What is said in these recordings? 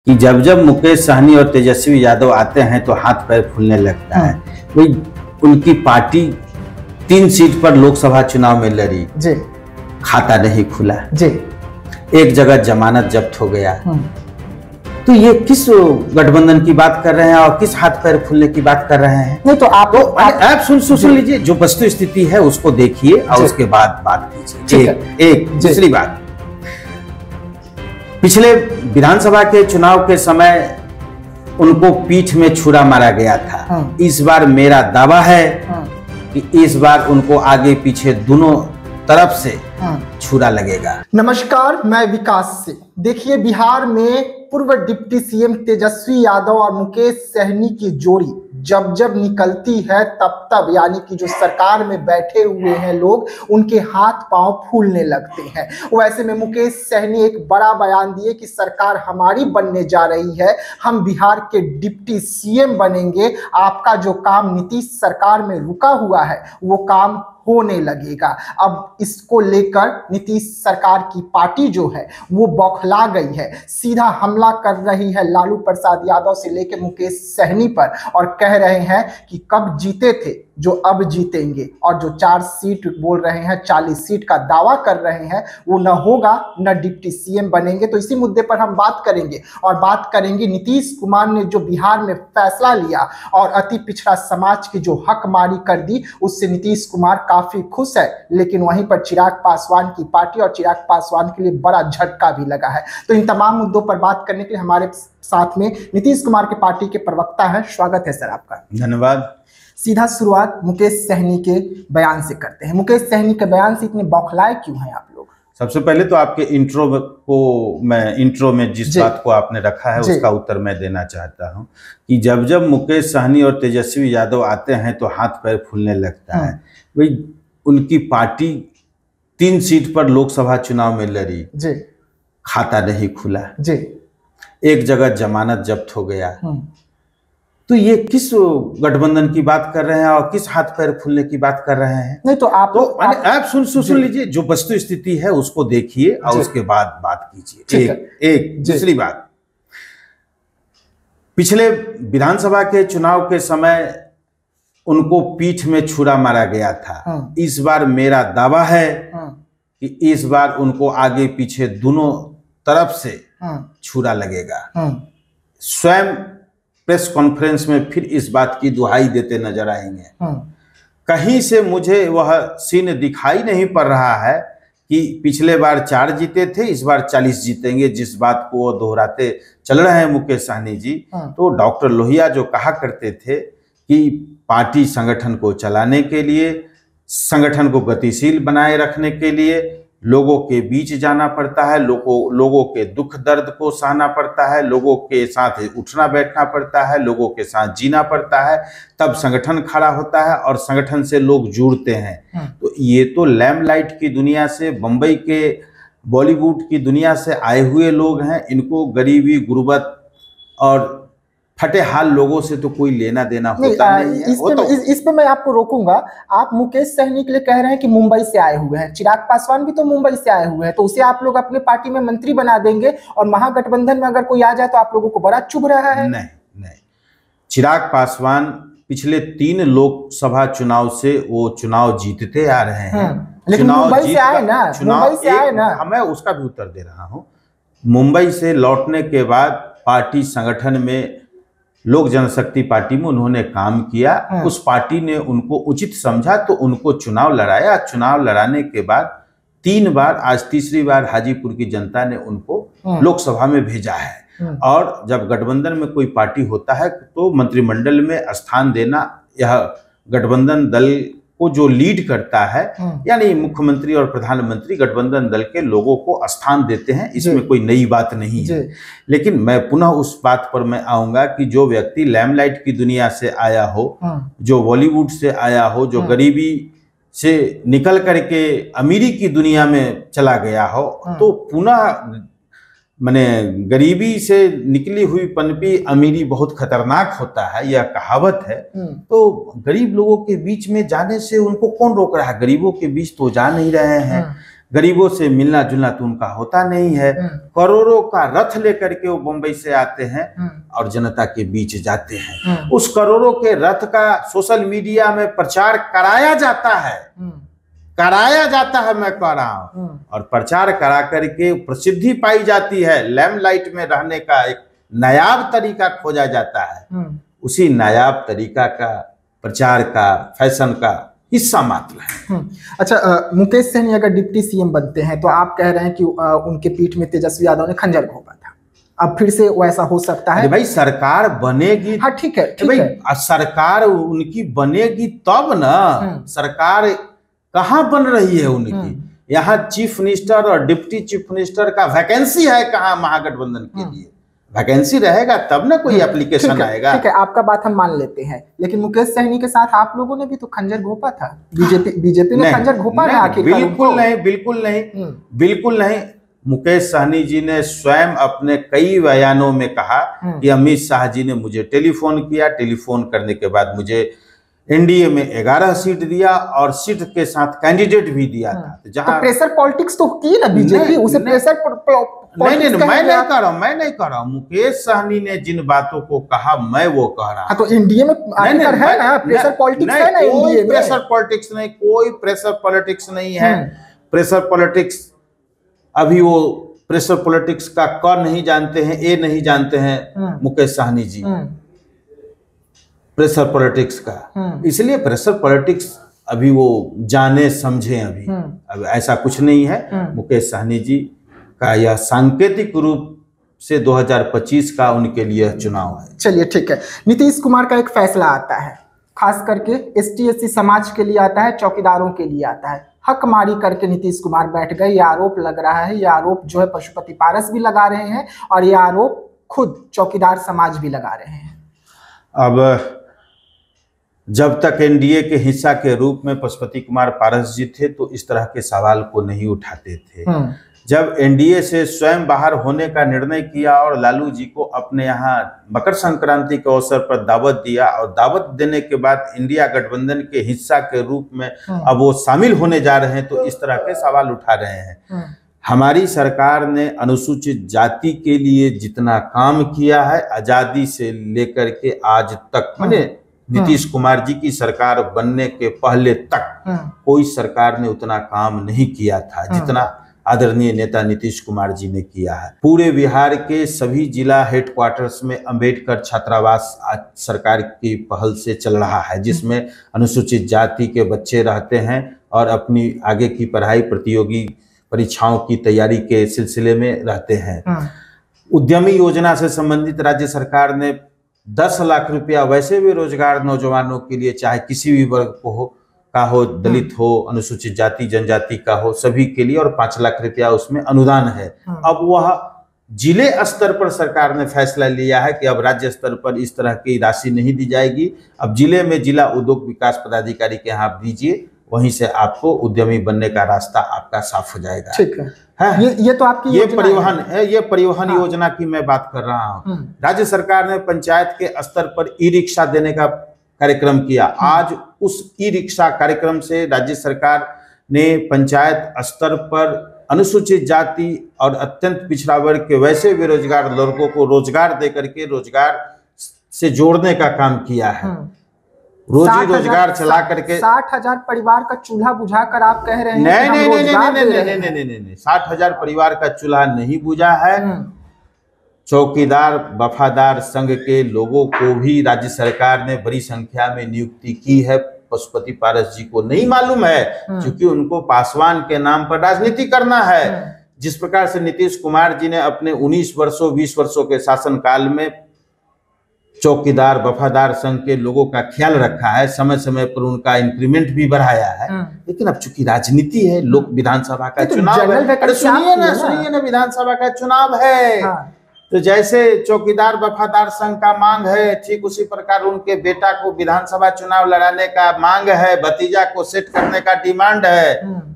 कि जब जब मुकेश सहनी और तेजस्वी यादव आते हैं तो हाथ पैर फूलने लगता है। वही उनकी पार्टी 3 सीट पर लोकसभा चुनाव में लड़ी जी, खाता नहीं खुला जी, एक जगह जमानत जब्त हो गया। तो ये किस गठबंधन की बात कर रहे हैं और किस हाथ पैर फूलने की बात कर रहे हैं? नहीं तो आप सुन लीजिए, जो वस्तु स्थिति है उसको देखिए और उसके बाद बात कीजिए। एक दूसरी बात, पिछले विधानसभा के चुनाव के समय उनको पीठ में छुरा मारा गया था। इस बार मेरा दावा है कि इस बार उनको आगे पीछे दोनों तरफ से छुरा लगेगा। नमस्कार, मैं विकास से। देखिए, बिहार में पूर्व डिप्टी सीएम तेजस्वी यादव और मुकेश सहनी की जोड़ी जब जब निकलती है तब तब, यानी कि जो सरकार में बैठे हुए हैं लोग, उनके हाथ पांव फूलने लगते हैं। वैसे में मुकेश सहनी एक बड़ा बयान दिए कि सरकार हमारी बनने जा रही है, हम बिहार के डिप्टी सीएम बनेंगे, आपका जो काम नीतीश सरकार में रुका हुआ है वो काम होने लगेगा। अब इसको लेकर नीतीश सरकार की पार्टी जो है वो बौखला गई है, सीधा हमला कर रही है लालू प्रसाद यादव से लेकर मुकेश सहनी पर और कह रहे हैं कि कब जीते थे जो अब जीतेंगे, और जो 4 सीट बोल रहे हैं, 40 सीट का दावा कर रहे हैं, वो न होगा न डिप्टी सीएम बनेंगे। तो इसी मुद्दे पर हम बात करेंगे और बात करेंगे नीतीश कुमार ने जो बिहार में फैसला लिया और अति पिछड़ा समाज की जो हकमारी कर दी, उससे नीतीश कुमार काफी खुश है। लेकिन वहीं पर चिराग पासवान की पार्टी और चिराग पासवान के लिए बड़ा झटका भी लगा है। तो इन तमाम मुद्दों पर बात करने के लिए हमारे साथ में नीतीश कुमार के पार्टी के प्रवक्ता है। स्वागत है सर आपका। धन्यवाद। सीधा शुरुआत मुकेश सहनी के बयान से करते हैं। मुकेश सहनी के बयान से इतने बौखलाए क्यों हैं आप लोग? सबसे पहले तो आपके इंट्रो में जिस बात को आपने रखा है उसका उत्तर मैं देना चाहता हूं कि जब जब मुकेश सहनी और तेजस्वी यादव आते हैं तो हाथ पैर फूलने लगता है। वही उनकी पार्टी 3 सीट पर लोकसभा चुनाव में लड़ी जी, खाता नहीं खुला जी, एक जगह जमानत जब्त हो गया। तो ये किस गठबंधन की बात कर रहे हैं और किस हाथ पैर फूलने की बात कर रहे हैं? नहीं तो आप सुन लीजिए, जो वस्तु स्थिति है उसको देखिए और उसके बाद बात कीजिए। एक दूसरी बात, पिछले विधानसभा के चुनाव के समय उनको पीठ में छुरा मारा गया था। इस बार मेरा दावा है कि इस बार उनको आगे पीछे दोनों तरफ से छुरा लगेगा। स्वयं प्रेस कॉन्फ्रेंस में फिर इस बात की दुहाई देते नजर आएंगे। कहीं से मुझे वह सीन दिखाई नहीं पड़ रहा है कि पिछले बार 4 जीते थे, इस बार 40 जीतेंगे, जिस बात को वो दोहराते चल रहे हैं मुकेश सहनी जी। तो डॉक्टर लोहिया जो कहा करते थे कि पार्टी संगठन को चलाने के लिए, संगठन को गतिशील बनाए रखने के लिए लोगों के बीच जाना पड़ता है, लोगों के दुख दर्द को सहना पड़ता है, लोगों के साथ उठना बैठना पड़ता है, लोगों के साथ जीना पड़ता है, तब संगठन खड़ा होता है और संगठन से लोग जुड़ते हैं। तो ये तो लैमलाइट की दुनिया से, बम्बई के बॉलीवुड की दुनिया से आए हुए लोग हैं। इनको गरीबी, गुर्बत और फटे हाल लोगों से तो कोई लेना देना होता नहीं है। इस पे मैं आपको रोकूंगा। आप मुकेश सहनी के लिए कह रहे हैं कि मुंबई से आए हुए हैं, चिराग पासवान भी तो मुंबई से आए हुए हैं, तो उसे आप लोग अपने पार्टी में मंत्री बना देंगे और महागठबंधन में अगर कोई आ जाए तो आप लोगों को बड़ा चुभ रहा है। नहीं, चिराग पासवान पिछले 3 लोकसभा चुनाव से वो चुनाव जीतते आ रहे हैं। लेकिन मुंबई से आए ना, मैं उसका भी उत्तर दे रहा हूँ। मुंबई से लौटने के बाद पार्टी संगठन में, लोक जनशक्ति पार्टी में उन्होंने काम किया। उस पार्टी ने उनको उचित समझा तो उनको चुनाव लड़ाया। चुनाव लड़ाने के बाद 3 बार, आज तीसरी बार हाजीपुर की जनता ने उनको लोकसभा में भेजा है। और जब गठबंधन में कोई पार्टी होता है तो मंत्रिमंडल में स्थान देना, यह गठबंधन दल को जो लीड करता है, यानी मुख्यमंत्री और प्रधानमंत्री गठबंधन दल के लोगों को स्थान देते हैं। इसमें कोई नई बात नहीं है। लेकिन मैं पुनः उस बात पर मैं आऊंगा कि जो व्यक्ति लैमलाइट की दुनिया से आया हो, जो बॉलीवुड से आया हो, जो गरीबी से निकल करके अमीरी की दुनिया में चला गया हो, तो पुनः माने गरीबी से निकली हुई पनपी अमीरी बहुत खतरनाक होता है, यह कहावत है। तो गरीब लोगों के बीच में जाने से उनको कौन रोक रहा है? गरीबों के बीच तो जा नहीं रहे हैं। गरीबों से मिलना जुलना तो उनका होता नहीं है। करोड़ों का रथ लेकर के वो बम्बई से आते हैं और जनता के बीच जाते हैं। उस करोड़ों के रथ का सोशल मीडिया में प्रचार कराया जाता है, मैं कह रहा हूं, और प्रचार करा करके प्रसिद्धि पाई जाती है। लैम्पलाइट में रहने का एक नायाब तरीका खोजा जाता है। उसी नायाब तरीका का प्रचार का फैशन का हिस्सा मात्र है। अच्छा, मुकेश सहनी अगर डिप्टी सीएम बनते हैं तो आप कह रहे हैं कि उनके पीठ में तेजस्वी यादव ने खंजर घोंपा था, अब फिर से वैसा हो सकता है? भाई सरकार बनेगी, हाँ ठीक है, भाई सरकार उनकी बनेगी तब ना। सरकार कहाँ बन रही है उनकी? यहाँ चीफ मिनिस्टर और डिप्टी चीफ मिनिस्टर का वैकेंसी है कहाँ महागठबंधन के लिए? वैकेंसी रहेगा तब ना कोई एप्लीकेशन आएगा। ठीक है, आपका बात हम मान लेते हैं, लेकिन मुकेश सहनी के साथ आप लोगों ने भी तो खंजर घोंपा था। बीजेपी ने खंजर घोंपा है आखिर? बिल्कुल नहीं। मुकेश सहनी जी ने स्वयं अपने कई बयानों में कहा कि अमित शाह जी ने मुझे टेलीफोन किया, टेलीफोन करने के बाद मुझे एनडीए में 11 सीट दिया और सीट के साथ कैंडिडेट भी दिया था। जहां तो प्रेशर पॉलिटिक्स तो की ना बीजेपी, उसे प्रेशर नहीं, मैं नहीं कर रहा हूँ। मुकेश सहनी ने जिन बातों को कहा मैं वो कह रहा हूँ। तो एनडीए में है ना प्रेशर पॉलिटिक्स है ना? एनडीए में प्रेशर पॉलिटिक्स नहीं, कोई प्रेशर पॉलिटिक्स नहीं है। प्रेशर पॉलिटिक्स अभी वो प्रेशर पॉलिटिक्स का क नहीं जानते हैं, ए नहीं जानते हैं मुकेश सहनी जी प्रेशर पॉलिटिक्स का। इसलिए प्रेशर पॉलिटिक्स अभी वो जाने समझे अभी। अब ऐसा कुछ नहीं है। मुकेश सहनी जी का यह सांकेतिक रूप से 2025 का उनके लिए चुनाव है। चलिए ठीक है, नीतीश कुमार का एक फैसला आता है, खास करके ST/SC समाज के लिए आता है, चौकीदारों के लिए आता है। हकमारी करके नीतीश कुमार बैठ गए, ये आरोप लग रहा है। ये आरोप जो है पशुपति पारस भी लगा रहे हैं और ये आरोप खुद चौकीदार समाज भी लगा रहे हैं। अब जब तक एनडीए के हिस्सा के रूप में पशुपति कुमार पारस जी थे तो इस तरह के सवाल को नहीं उठाते थे। जब एनडीए से स्वयं बाहर होने का निर्णय किया और लालू जी को अपने यहाँ मकर संक्रांति के अवसर पर दावत दिया और दावत देने के बाद इंडिया गठबंधन के हिस्सा के रूप में अब वो शामिल होने जा रहे हैं तो इस तरह के सवाल उठा रहे हैं। हमारी सरकार ने अनुसूचित जाति के लिए जितना काम किया है आजादी से लेकर के आज तक, माने नीतीश कुमार जी की सरकार बनने के पहले तक कोई सरकार ने उतना काम नहीं किया था जितना आदरणीय नेता नीतीश कुमार जी ने किया है। पूरे बिहार के सभी जिला हेडक्वार्टर्स में अंबेडकर छात्रावास आज सरकार की पहल से चल रहा है, जिसमें अनुसूचित जाति के बच्चे रहते हैं और अपनी आगे की पढ़ाई प्रतियोगी परीक्षाओं की तैयारी के सिलसिले में रहते हैं। उद्यमी योजना से संबंधित राज्य सरकार ने 10 लाख रुपया वैसे भी रोजगार नौजवानों के लिए, चाहे किसी भी वर्ग का हो, दलित हो, अनुसूचित जाति जनजाति का हो, सभी के लिए, और 5 लाख रुपया उसमें अनुदान है। अब वह जिले स्तर पर सरकार ने फैसला लिया है कि अब राज्य स्तर पर इस तरह की राशि नहीं दी जाएगी। अब जिले में जिला उद्योग विकास पदाधिकारी के यहाँ आप दीजिए, वहीं से आपको उद्यमी बनने का रास्ता आपका साफ हो जाएगा। ठीक है, ये तो आपकी ये परिवहन है, ये परिवहन योजना की मैं बात कर रहा हूँ। राज्य सरकार ने पंचायत के स्तर पर ई रिक्शा देने का कार्यक्रम किया। आज उस ई रिक्शा कार्यक्रम से राज्य सरकार ने पंचायत स्तर पर अनुसूचित जाति और अत्यंत पिछड़ा वर्ग के वैसे बेरोजगार लड़कों को रोजगार देकर के रोजगार से जोड़ने का काम किया है। रोजी रोजगार चला करके 60,000 परिवार का चूल्हा बुझाकर आप कह रहे हैं? नहीं, 60,000 परिवार का चूल्हा नहीं बुझा है। चौकीदार वफादार संघ के लोगों को भी राज्य सरकार ने बड़ी संख्या में नियुक्ति की है। पशुपति पारस जी को नहीं मालूम है, क्योंकि उनको पासवान के नाम पर राजनीति करना है। जिस प्रकार से नीतीश कुमार जी ने अपने 19 वर्षों 20 वर्षों के शासनकाल में चौकीदार वफादार संघ के लोगों का ख्याल रखा है, समय समय पर उनका इंक्रीमेंट भी बढ़ाया है। लेकिन अब चूंकि राजनीति है, लोक विधानसभा का चुनाव है, अरे सुनिए ना, विधानसभा का चुनाव है, तो जैसे चौकीदार वफादार संघ का मांग है, ठीक उसी प्रकार उनके बेटा को विधानसभा चुनाव लड़ाने का मांग है, भतीजा को सेट करने का डिमांड है।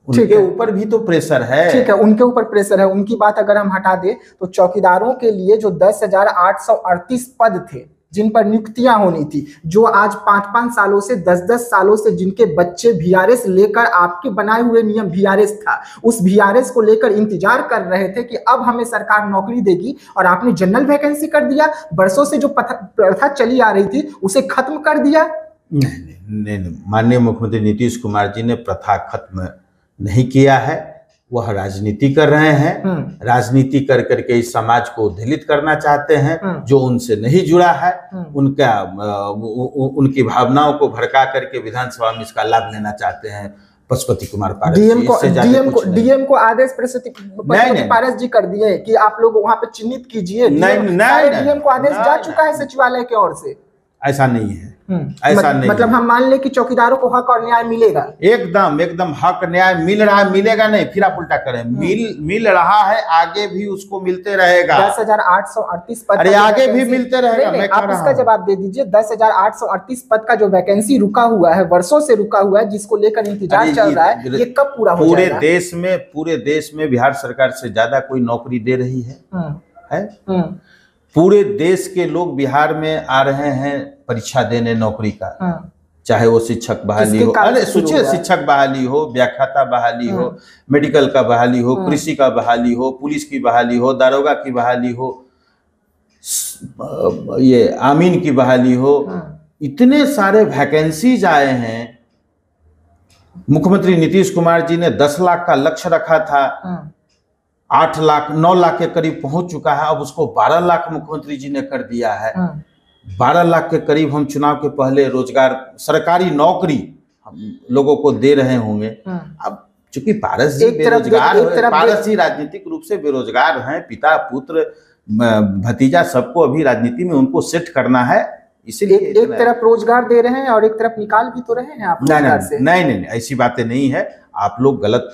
उनके ऊपर भी तो प्रेशर है। ठीक है, उनके ऊपर प्रेशर है। उनकी बात अगर हम हटा दें तो चौकीदारों के लिए जो 10,838 पद थे, जिन पर नियुक्तियां होनी थी, जो आज 5-5 सालों से 10-10 सालों से जिनके बच्चे वीआरएस लेकर, आपके बनाए हुए नियम वीआरएस था, उस वीआरएस को लेकर इंतजार कर रहे थे कि अब हमें सरकार नौकरी देगी, और आपने जनरल वैकेंसी कर दिया। बरसों से जो प्रथा चली आ रही थी उसे खत्म कर दिया। नहीं, माननीय मुख्यमंत्री नीतीश कुमार जी ने प्रथा खत्म नहीं किया है, वह राजनीति कर रहे हैं। राजनीति कर करके इस समाज को दलित करना चाहते हैं, जो उनसे नहीं जुड़ा है, उनकी भावनाओं को भड़का करके विधानसभा में इसका लाभ लेना चाहते हैं पशुपति कुमार पारस। डीएम को आदेश पशुपति पारस जी कर दिए कि आप लोग वहां पे चिन्हित कीजिए। डीएम को आदेश जा चुका है सचिवालय की ओर से। ऐसा नहीं है, ऐसा नहीं, मतलब हम मान ले कि चौकीदारों को हक और न्याय मिलेगा। एकदम हक न्याय मिल रहा है, मिलेगा नहीं, फिर आप उल्टा करें, मिल रहा है, आगे भी उसको मिलते रहेगा। 10,838 पद, अरे आगे भी मिलते रहेगा। आप इसका जवाब दे दीजिए। 10,838 पद का जो वैकेंसी रुका हुआ है, वर्षों से रुका हुआ है, जिसको लेकर इंतजार चल रहा है, ये कब पूरा हो जाएगा? पूरे देश में बिहार सरकार से ज्यादा कोई नौकरी दे रही है? पूरे देश के लोग बिहार में आ रहे हैं परीक्षा देने नौकरी का, चाहे वो शिक्षक बहाली हो, अरे सोचिए, शिक्षक बहाली हो, व्याख्याता बहाली हो, मेडिकल का बहाली हो, कृषि का बहाली हो, पुलिस की बहाली हो, दारोगा की बहाली हो, ये आमीन की बहाली हो, इतने सारे वैकेंसीज आए हैं। मुख्यमंत्री नीतीश कुमार जी ने 10 लाख का लक्ष्य रखा था, 8 लाख 9 लाख के करीब पहुंच चुका है। अब उसको 12 लाख मुख्यमंत्री जी ने कर दिया है। 12 लाख के करीब हम चुनाव के पहले रोजगार, सरकारी नौकरी हम लोगों को दे रहे होंगे। अब चूंकि पारस जी बेरोजगार, पारस जी राजनीतिक रूप से बेरोजगार हैं, पिता पुत्र भतीजा सबको अभी राजनीति में उनको सेट करना है, इसीलिए एक तरफ रोजगार दे रहे हैं और एक तरफ निकाल भी तो रहे हैं आप रोजगार से। नहीं, ऐसी बातें नहीं है। आप लोग गलत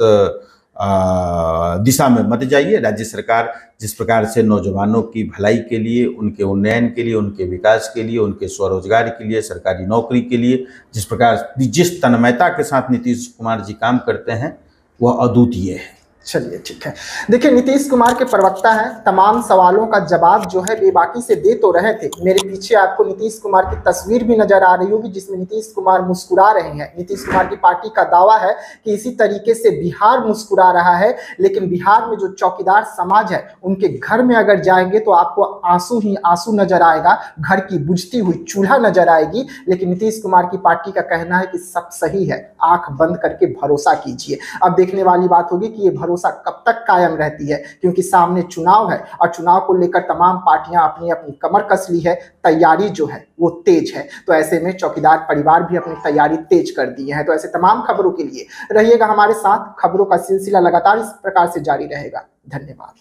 दिशा में मत जाइए। राज्य सरकार जिस प्रकार से नौजवानों की भलाई के लिए, उनके उन्नयन के लिए, उनके विकास के लिए, उनके स्वरोजगार के लिए, सरकारी नौकरी के लिए जिस प्रकार, जिस तन्मयता के साथ नीतीश कुमार जी काम करते हैं, वह अद्वितीय है। चलिए ठीक है। देखिए, नीतीश कुमार के प्रवक्ता हैं, तमाम सवालों का जवाब जो है बेबाकी से दे तो रहे थे। मेरे पीछे आपको नीतीश कुमार की तस्वीर भी नजर आ रही होगी, जिसमें नीतीश कुमार मुस्कुरा रहे हैं। नीतीश कुमार की पार्टी का दावा है कि इसी तरीके से बिहार मुस्कुरा रहा है, लेकिन बिहार में जो चौकीदार समाज है, उनके घर में अगर जाएंगे तो आपको आंसू ही आंसू नजर आएगा, घर की बुझती हुई चूल्हा नजर आएगी। लेकिन नीतीश कुमार की पार्टी का कहना है कि सब सही है, आंख बंद करके भरोसा कीजिए। अब देखने वाली बात होगी कि ये भरोसा कब तक कायम रहती है, क्योंकि सामने चुनाव है और चुनाव को लेकर तमाम पार्टियां अपनी अपनी कमर कस ली है। तैयारी जो है वो तेज है, तो ऐसे में चौकीदार परिवार भी अपनी तैयारी तेज कर दी है। तो ऐसे तमाम खबरों के लिए रहिएगा हमारे साथ। खबरों का सिलसिला लगातार इस प्रकार से जारी रहेगा। धन्यवाद।